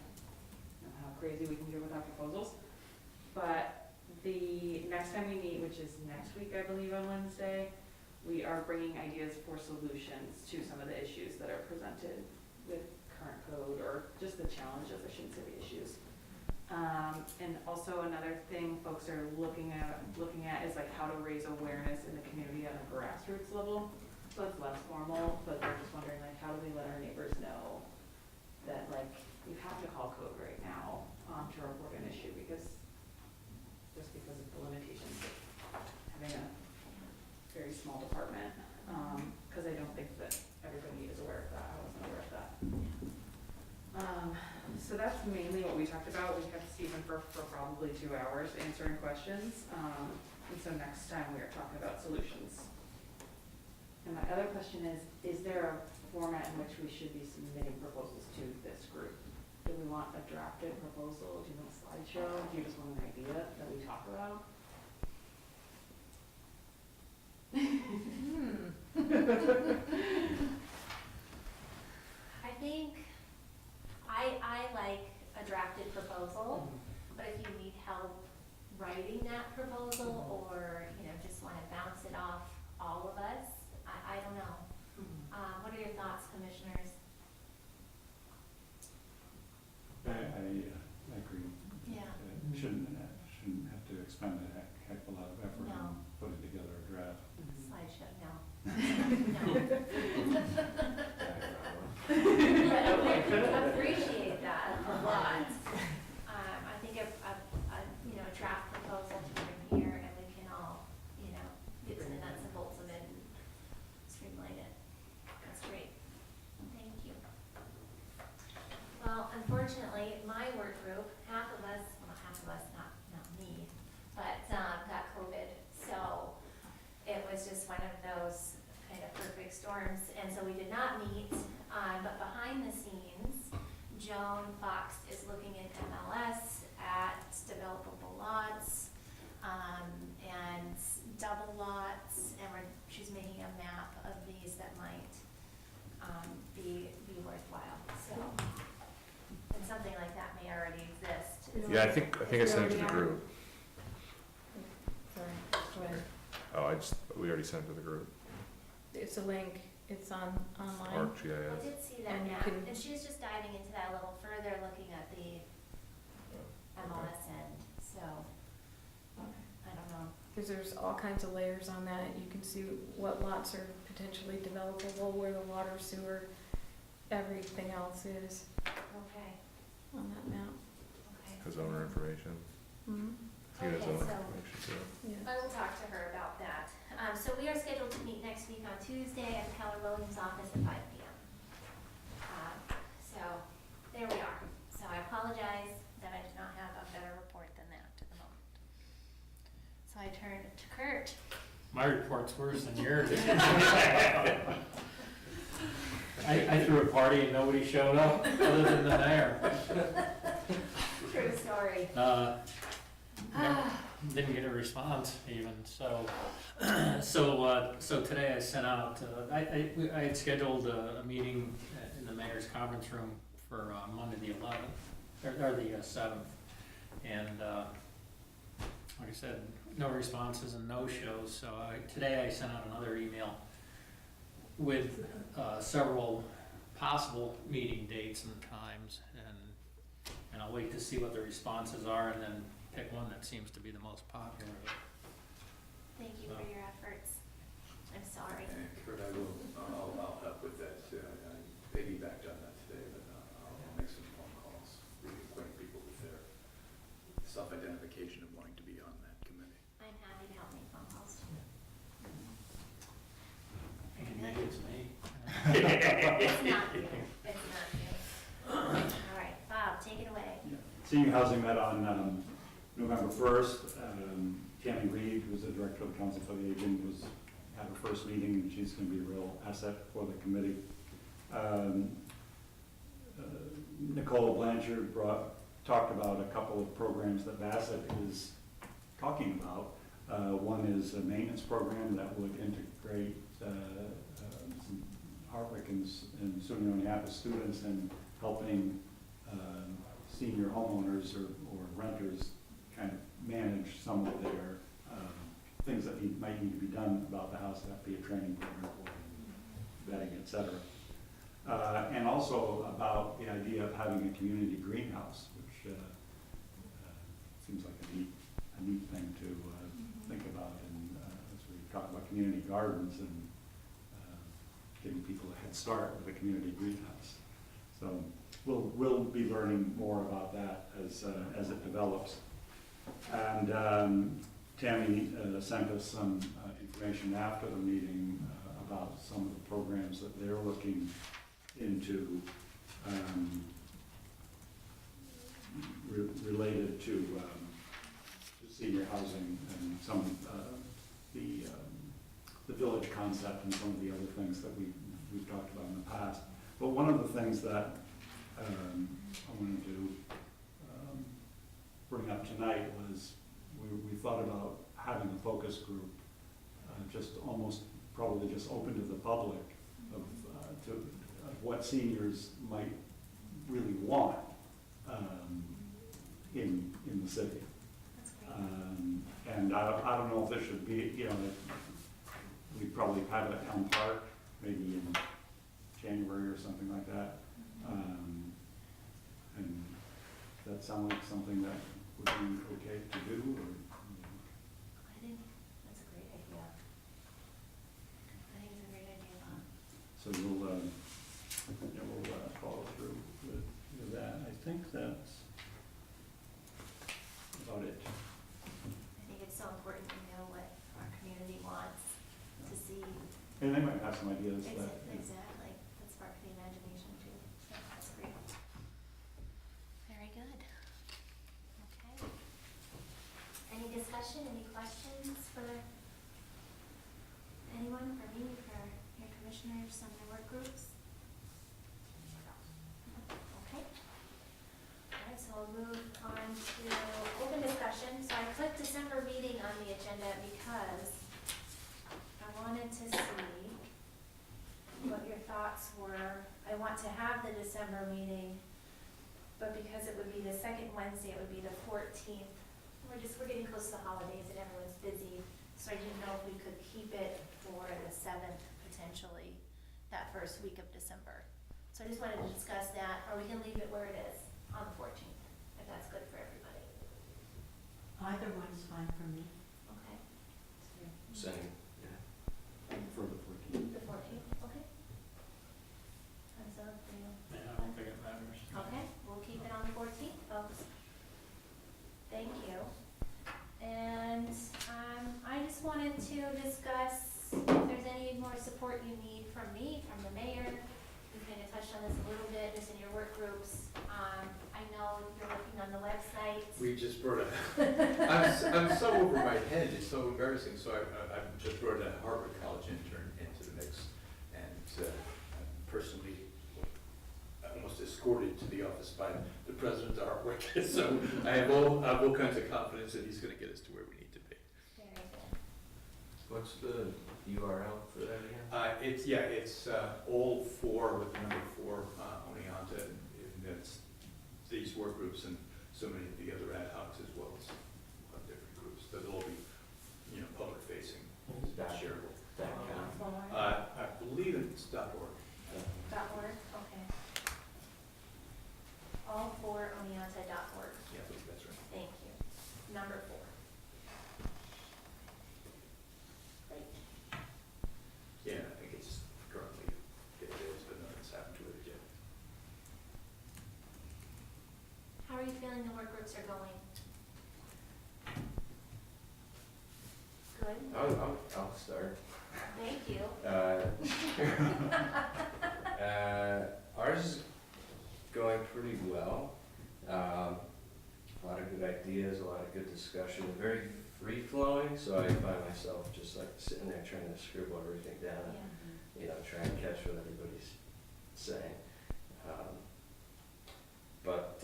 how crazy we can get with our proposals. But the next time we meet, which is next week, I believe, on Wednesday, we are bringing ideas for solutions to some of the issues that are presented with current code, or just the challenges, I shouldn't say the issues. And also another thing folks are looking at is like how to raise awareness in the community on a grassroots level. So it's less formal, but they're just wondering like, how do we let our neighbors know that like, you have to call code right now, to report an issue, because of the limitations of having a very small department. Cause I don't think that everybody is aware of that. I wasn't aware of that. So that's mainly what we talked about. We kept Stephen for probably 2 hours answering questions. And so next time we are talking about solutions. And my other question is there a format in which we should be submitting proposals to this group? Do we want a drafted proposal? Do you want a slideshow? Do you just want an idea that we talk about? I think I like a drafted proposal, but if you need help writing that proposal, or, just wanna bounce it off all of us, I don't know. What are your thoughts, commissioners? I agree. Yeah. Shouldn't have to expend a heck of a lot of effort No. on putting together a draft. Slideshow, no. I appreciate that a lot. I think a draft proposal to bring here storms, and so we did not meet. But behind the scenes, Joan Fox is looking at MLS, at developable lots, and double lots, and she's making a map of these that might be worthwhile. So, and something like that may already exist. Yeah, I think I sent it to the group. Sorry, go ahead. Oh, we already sent it to the group. It's a link, it's online. I ArcGIS. did see that And you map, can- and she was just diving into that a little further, looking at the MLS end, so, I don't know. Because there's all kinds of layers on that. You can see what lots are potentially developable, where the water, sewer, everything else is Okay, on that map. okay. Has owner information. Mhm. He has Okay, owner so- information too. Yeah. I will talk to her about that. So we are scheduled to meet next week on Tuesday at the Keller Williams office at 5 p.m. So, there we are. So I apologize that I did not have a better report than that at the moment. So I turn to Kurt. My report's worse than yours. I threw a party and nobody showed up, other than the mayor. True story. Didn't get a response even, so, so today I sent out, I had scheduled a meeting in the mayor's conference room for Monday the 11th, or the 7th. And, like I said, no responses and no shows, so today I sent out another email with several possible meeting dates and times, and I'll wait to see what the responses are and then pick one that seems to be the most popular. Thank you for your efforts. I'm sorry. And Kurt, I'll help with that. I piggybacked on that today, but I'll make some phone calls, reacquaint people with their self-identification of wanting to be on that committee. I'm happy to help make phone calls. Maybe it's me. It's not you. It's not you. All right, Bob, take it away. Senior Housing met on November 1st. Tammy Reed, who's the director of the Council for the Aging, had her first meeting, and she's going to be a real asset for the committee. Nicole Blanchard talked about a couple of programs that Bassett is talking about. One is a maintenance program that would integrate some Hartwick and SUNY Oneonta students in helping senior homeowners or renters kind of manage some of their things that might need to be done about the house, that be a training program or vetting, et cetera. And also about the idea of having a community greenhouse, which seems like a neat thing to think about, and as we talk about community gardens and giving people a head start with a community greenhouse. So we'll be learning more about that as it develops. And Tammy sent us some information after the meeting about some of the programs that they're looking into related to senior housing and some of the village concept and some of the other things that we've talked about in the past. But one of the things that I wanted to bring up tonight was we thought about having a focus group, just almost probably just open to the public of what seniors might really want in the city. That's great. And I don't know if this should be, we probably have it at Elm Park, maybe in January or something like that. And does that sound like something that would be okay to do, or? I think that's a great idea. I think it's a great idea, Bob. So we'll follow through with that. I think that's about it. I think it's so important to know what our community wants to see. And they might have some ideas that. Exactly, that spark the imagination too. So that's great. Very good. Okay. Any discussion, any questions for anyone, for me, for your commissioner? commissioners on their work groups? Okay. Alright, so we'll move on to open discussion. So I put December meeting on the agenda because I wanted to see what your thoughts were. I want to have the December meeting, but because it would be the second Wednesday, it would be the 14th. We're getting close to the holidays and everyone's busy, so I didn't know if we could keep it for the 7th, potentially, that first week of December. So I just wanted to discuss that, or we can leave it where it is on the 14th, if that's good for everybody. Either one's fine for me. Okay. Same, yeah. For the 14th. The 14th, okay. Hands up, for you. Yeah, I don't think it matters. Okay, we'll keep it on the 14th, folks. Thank you. And I just wanted to discuss if there's any more support you need from me, from the mayor. We kind of touched on this a little bit, just in your work groups. I know you're working on the website. We just brought I'm so over my head, it's so embarrassing, so I just brought a Harvard College intern into the mix, and personally almost escorted to the office by the president of Artwork. So I have all kinds of confidence that he's gonna get us to where we need to be. Very good. What's the URL for that again? It's all four with the number 4, Oneonta, and that's these work groups and so many of the other ad hocs as well as different groups. They'll all be, public facing, shareable. I believe it's .org. .org, okay. All 4 Oneonta.org. Yeah, I believe that's right. Thank you. Number 4. Great. Yeah, I think it's currently, it is, but nothing's happened to it yet. How are you feeling the work groups are going? Good? I'll start. Thank you. Ours is going pretty well. A lot of good ideas, a lot of good discussion, very free flowing, so I find myself just like sitting there trying to scribble everything down, trying to catch what everybody's saying. But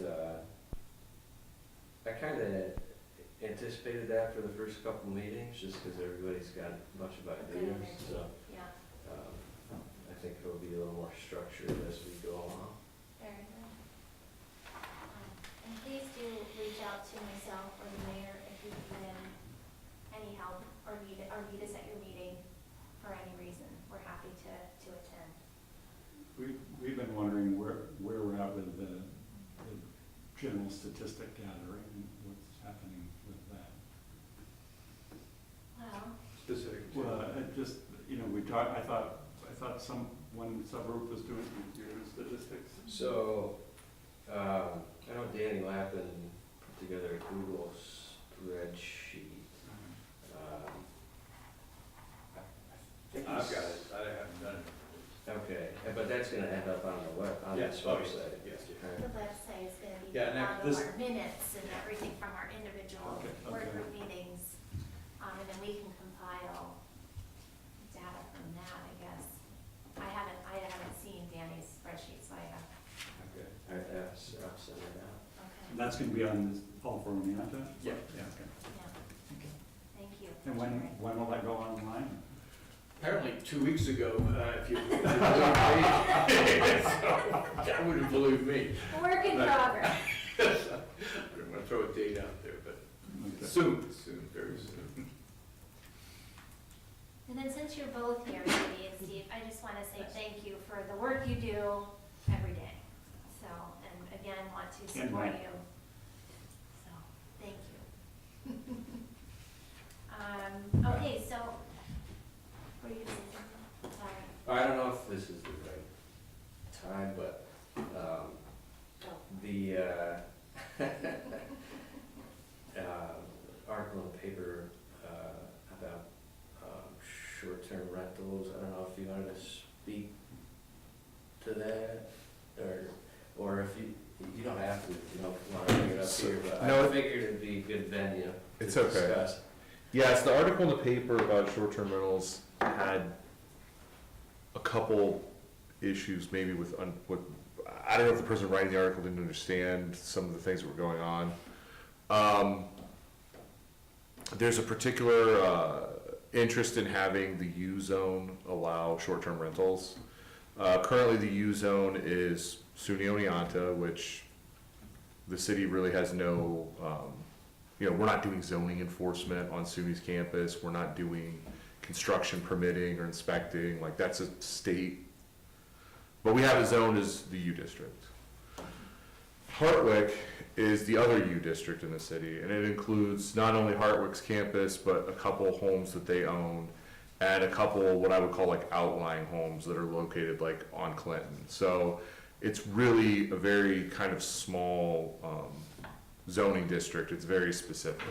I kind of anticipated that for the first couple meetings, just because everybody's got a bunch of ideas, so Yeah, I think it'll be a little more structured as we go along. very good. And please do reach out to myself or the mayor if you need any help or need us at your meeting for any reason. We're happy to attend. We've been wondering where we're at with the general statistic gathering and what's happening with that. Well, Specific to. Well, it just, I thought one subgroup was doing statistics. So, I know Danny Lappin put together a Google spreadsheet. I think I've he's- got it, I haven't done it. Okay, but that's gonna end up on the Yes, this obviously, website. yes, the Alright. website is gonna be Yeah, and all of this- our minutes and everything from our individual Okay, work okay. group meetings. And then we can compile data from that, I guess. I haven't seen Danny's spreadsheet, so I have, Okay, alright, I'll send it out. And okay, that's gonna be on this, all for Oneonta? Yeah. Yeah, okay. yeah. Thank you. And for sharing. when will that go online? Apparently 2 weeks ago, if you believe me. I wouldn't believe me. Work in progress. I don't want to throw a date out there, but Okay. soon, very soon. And then since you're both here, Judy and Steve, I just want to say thank you for the work you do every day. So, and again, want to And support Mike. you. So, thank you. Okay, so, were you gonna say something? Sorry. I don't know if this is the right time, but, the, article in the paper, about, short-term rentals, I don't know if you wanted to speak to that, or if you don't have to, if you don't wanna bring it up here, but No, I figured it'd be a good venue to It's okay. discuss. Yes, the article in the paper about short-term rentals had a couple issues maybe with, I don't know if the person writing the article didn't understand some of the things that were going on. There's a particular interest in having the U zone allow short-term rentals. Currently, the U zone is SUNY Oneonta, which the city really has no, we're not doing zoning enforcement on SUNY's campus. We're not doing construction permitting or inspecting, like that's a state. But we have a zone as the U district. Hartwick is the other U district in the city, and it includes not only Hartwick's campus, but a couple homes that they own, and a couple what I would call like outlying homes that are located like on Clinton. So it's really a very kind of small zoning district. It's very specific.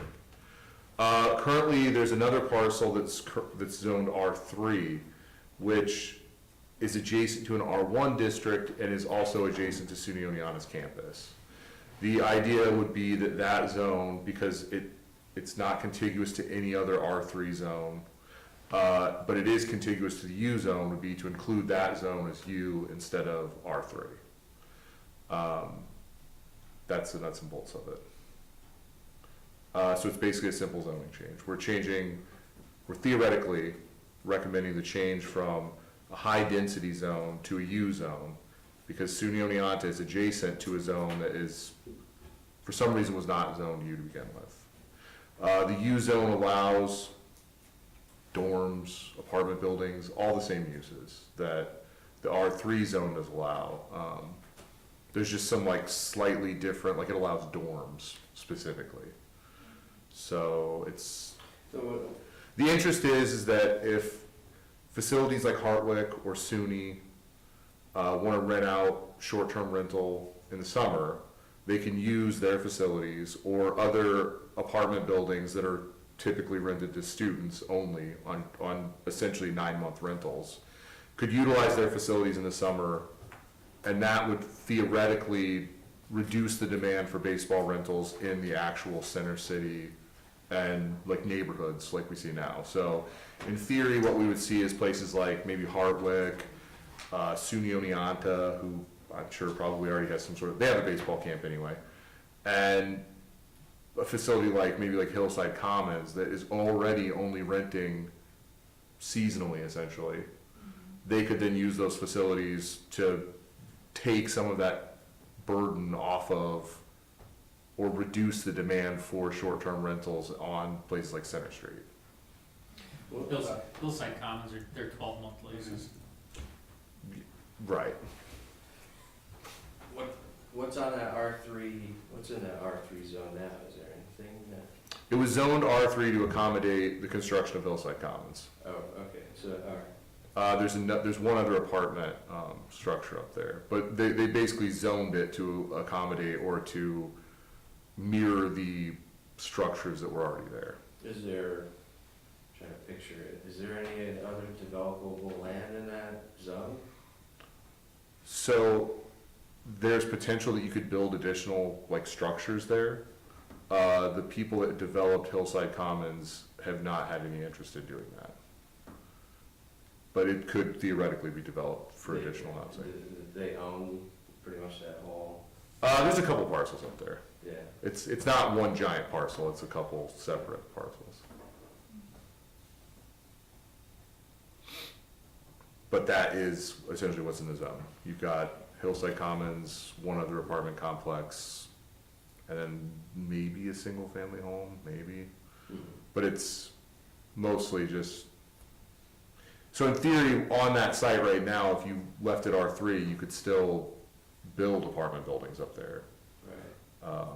Currently, there's another parcel that's zoned R3, which is adjacent to an R1 district and is also adjacent to SUNY Oneonta's campus. The idea would be that that zone, because it's not contiguous to any other R3 zone, but it is contiguous to the U zone, would be to include that zone as U instead of R3. That's the nuts and bolts of it. So it's basically a simple zoning change. We're theoretically recommending the change from a high density zone to a U zone, because SUNY Oneonta is adjacent to a zone that is, for some reason, was not zoned U to begin with. The U zone allows dorms, apartment buildings, all the same uses that the R3 zone does allow. There's just some like slightly different, like it allows dorms specifically. So it's, the interest is that if facilities like Hartwick or SUNY want to rent out short-term rental in the summer, they can use their facilities or other apartment buildings that are typically rented to students only on essentially 9-month rentals, could utilize their facilities in the summer, and that would theoretically reduce the demand for baseball rentals in the actual center city and like neighborhoods like we see now. So in theory, what we would see is places like maybe Hartwick, SUNY Oneonta, who I'm sure probably already has some sort of, they have a baseball camp anyway, and a facility like maybe like Hillside Commons that is already only renting seasonally essentially. They could then use those facilities to take some of that burden off of, or reduce the demand for short-term rentals on places like Center Street. Hillside Commons they're 12-month leases. Right. What's on that R3, what's in that R3 zone now? Is there anything that? It was zoned R3 to accommodate the construction of Hillside Commons. Oh, okay, so, all right. There's one other apartment structure up there, but they basically zoned it to accommodate or to mirror the structures that were already there. Is there, trying to picture it, is there any other developable land in that zone? So there's potential that you could build additional like structures there. The people that developed Hillside Commons have not had any interest in doing that. But it could theoretically be developed for additional housing. They own pretty much that whole? There's a couple parcels up there. Yeah. It's not one giant parcel, it's a couple separate parcels. But that is essentially what's in the zone. You've got Hillside Commons, one other apartment complex, and then maybe a single family home, maybe. But it's mostly just, so in theory, on that site right now, if you left it R3, you could still build apartment buildings up there. Right.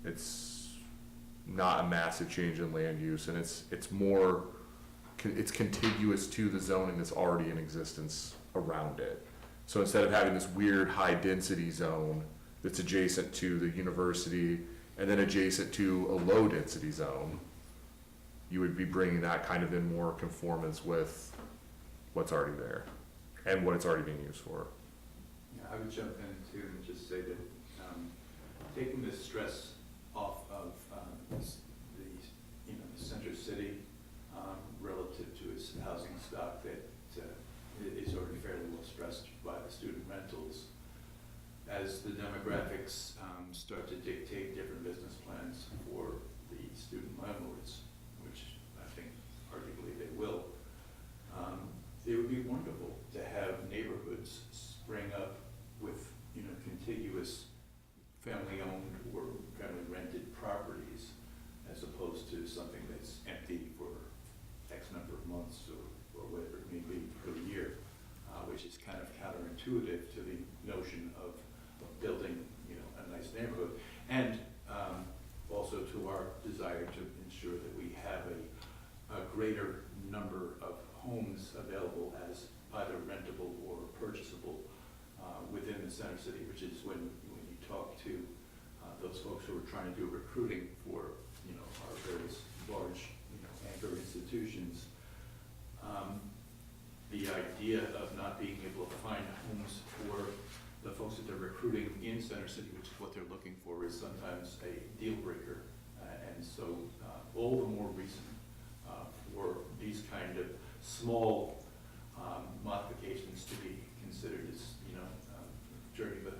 It's not a massive change in land use, and it's contiguous to the zoning that's already in existence around it. So instead of having this weird high density zone that's adjacent to the university and then adjacent to a low density zone, you would be bringing that kind of in more conformance with what's already there and what it's already being used for. Yeah, I would jump in too and just say that taking the stress off of the center city relative to its housing stock landlords, which I think arguably they will, it would be wonderful to have neighborhoods spring up with, you know, contiguous family-owned or family-rented properties, as opposed to something that's empty for X number of months or whatever it may be per year, which is kind of counterintuitive to the notion of building, you know, a nice neighborhood. And also to our desire to ensure that we have a greater number of homes available as either rentable or purchasable within the center city, which is when you talk to those folks who are trying to do recruiting for, you know, our various large, you know, anchor institutions. The idea of not being able to find homes for the folks that they're recruiting in Center City, which is what they're looking for, is sometimes a deal breaker. And so all the more reason for these kind of small modifications to be considered as, you know, journey of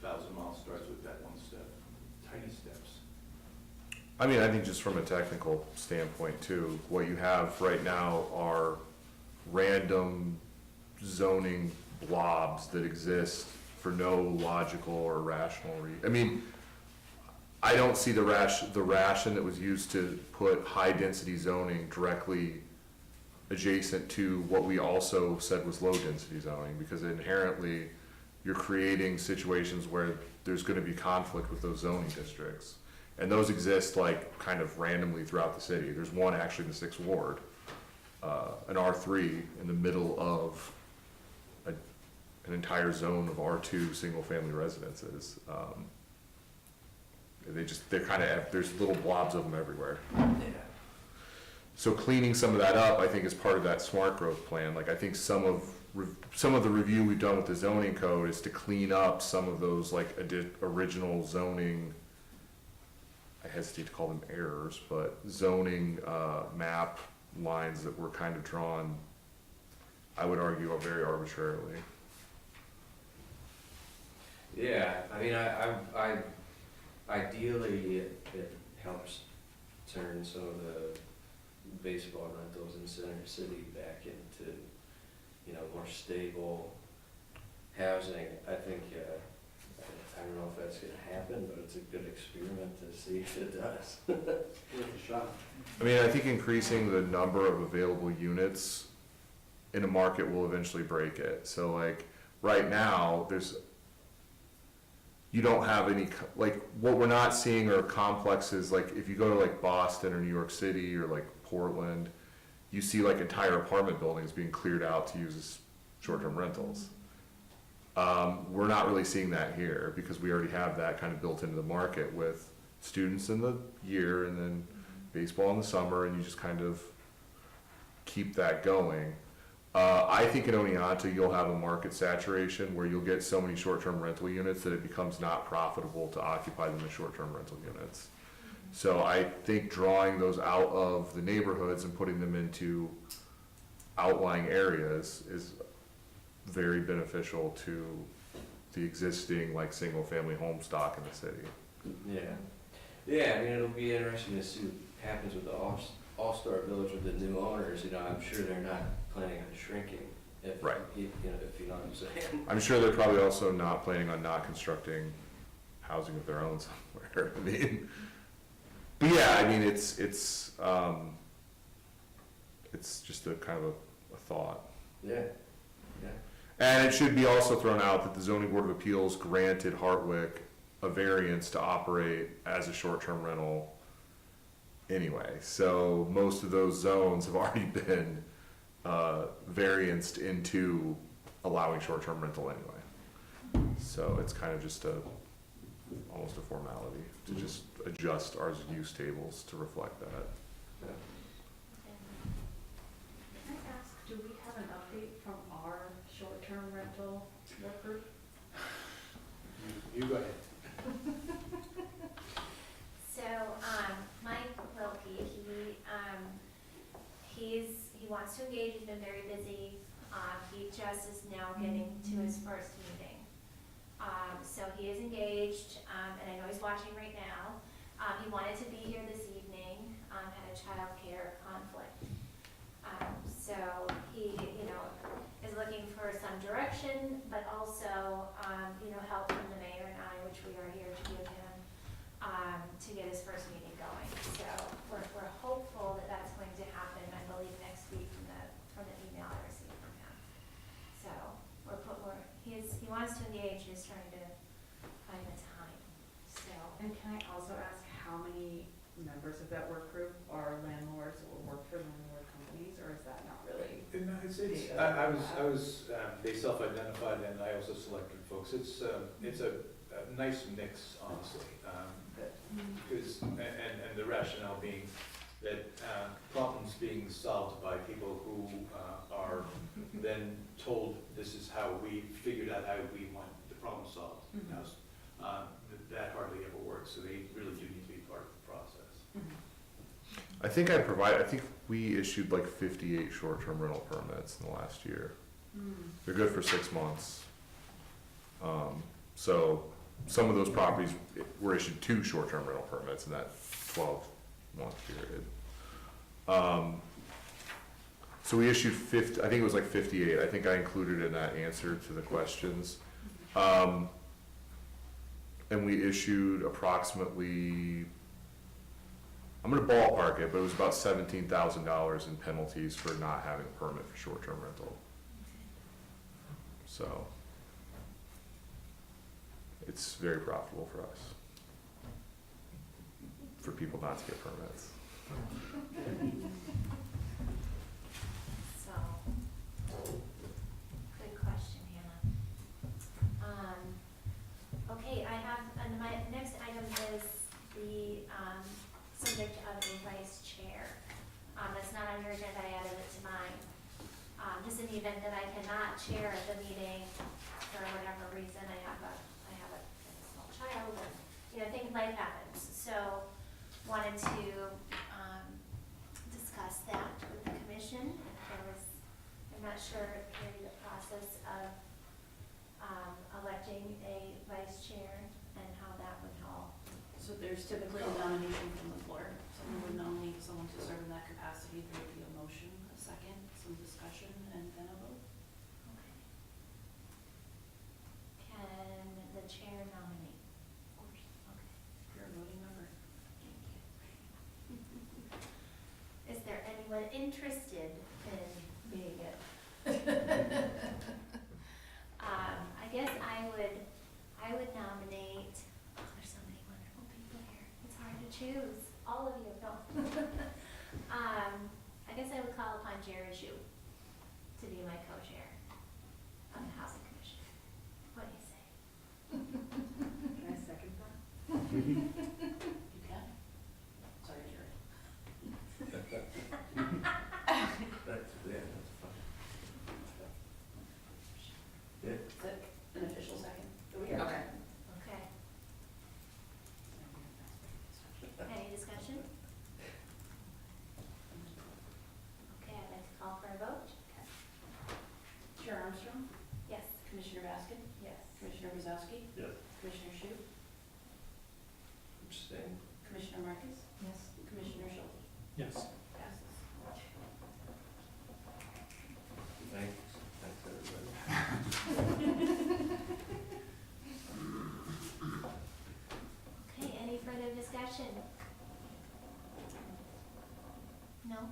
1,000 miles starts with that one step, tiny steps. I mean, I think just from a technical standpoint too, what you have right now are random zoning blobs that exist for no logical or rational reason. I mean, I don't see the ration that was used to put high-density zoning directly adjacent to what we also said was low-density zoning, because inherently you're creating situations where there's gonna be conflict with those zoning districts. And those exist like kind of randomly throughout the city. There's one actually in the 6th Ward, an R3 in the middle of an entire zone of R2 single-family residences. They're kind of, there's little blobs of them everywhere. Yeah. So cleaning some of that up, I think, is part of that smart growth plan. Like, I think some of the review we've done with the zoning code is to clean up some of those like original zoning, I hesitate to call them errors, but zoning map lines that were kind of drawn, I would argue, are very arbitrarily. Yeah, I mean, I ideally, it helps turn some of the baseball rentals in Center City back into, you know, more stable housing. I think, I don't know if that's gonna happen, but it's a good experiment to see if it does. Worth a shot. I mean, I think increasing the number of available units in a market will eventually break it. So like, right now, you don't have any, like, what we're not seeing are complexes, like, if you go to like Boston or New York City or like Portland, you see like entire apartment buildings being cleared out to use as short-term rentals. We're not really seeing that here because we already have that kind of built into the market with students in the year and then baseball in the summer, and you just kind of keep that going. I think in Oneonta you'll have a market saturation where you'll get so many short-term rental units that it becomes not profitable to occupy them as short-term rental units. So I think drawing those out of the neighborhoods and putting them into outlying areas is very beneficial to the existing like single-family home stock in the city. Yeah, yeah, I mean, it'll be interesting to see what happens with the All-Star Village with the new owners. You know, I'm sure they're not planning on shrinking, if, Right. You know, if you know what I'm saying. I'm sure they're probably also not planning on not constructing housing of their own somewhere. I mean, but yeah, I mean, it's just a kind of a thought. Yeah, yeah. And it should be also thrown out that the Zoning Board of Appeals granted Hartwick a variance to operate as a short-term rental anyway. So most of those zones have already been varianced into allowing short-term rental anyway. So it's kind of just almost a formality to just adjust our use tables to reflect that. Yeah. Can I ask, do we have an update from our short-term rental work group? You go ahead. So, Mike Wilkie, he wants to engage, he's been very busy. He just is now getting to his first meeting. So he is engaged, and I know he's watching right now. He wanted to be here this evening. had a childcare conflict. So he, is looking for some direction, but also, help from the mayor and I, which we are here to give him, to get his first meeting going. So we're hopeful that that's going to happen, I believe, next week from the email I received from him. So he wants to engage, he's trying to find the time, so. And can I also ask how many members of that work group are landlords or work for landlord companies, or is that not really? No, I was, they self-identified and I also selected folks. It's a nice mix, honestly. Because, and the rationale being that problems being solved by people who are then told this is how we figured out how we want the problem solved. Now, that hardly ever works, so they really do need to be part of the process. I think we issued like 58 short-term rental permits in the last year. They're good for 6 months. So some of those properties were issued 2 short-term rental permits in that 12-month period. So we issued I think it was like 58. I think I included in that answer to the questions. And we issued approximately, I'm gonna ballpark it, but it was about $17,000 in penalties for not having a permit for short-term rental. So it's very profitable for us, for people not to get permits. So, good question, Hannah. Okay, I have, and my next item is the, subject of a vice chair. That's not on your agenda, I added it to mine. Just in the event that I cannot chair the meeting for whatever reason, I have a small child, and, life happens. So, wanted to, discuss that with the commission. I'm not sure maybe the process of, electing a vice chair and how that would all. So there's typically a nomination from the floor. Someone would nominate someone to serve in that capacity. There would be a motion, a second, some discussion, and then a vote. Can the chair nominate? Okay. You're a voting member. Thank you. Is there anyone interested in being it? I guess I would nominate, there's so many wonderful people here, it's hard to choose, all of you, no. I guess I would call upon Jared Shu to be my co-chair of the Housing Commission. What do you say? Can I second that? You can. Sorry, Jared. Is that an official second? Okay. Okay, any discussion? Okay, I'd like to call for a vote. Chair Armstrong, Yes. Commissioner Baskin, Yes. Commissioner Wazowski, Yes. Commissioner Shu, Abstain. Commissioner Marcus, Yes. Commissioner Schulte. Yes. Passes. Thanks everybody. Okay, any further discussion?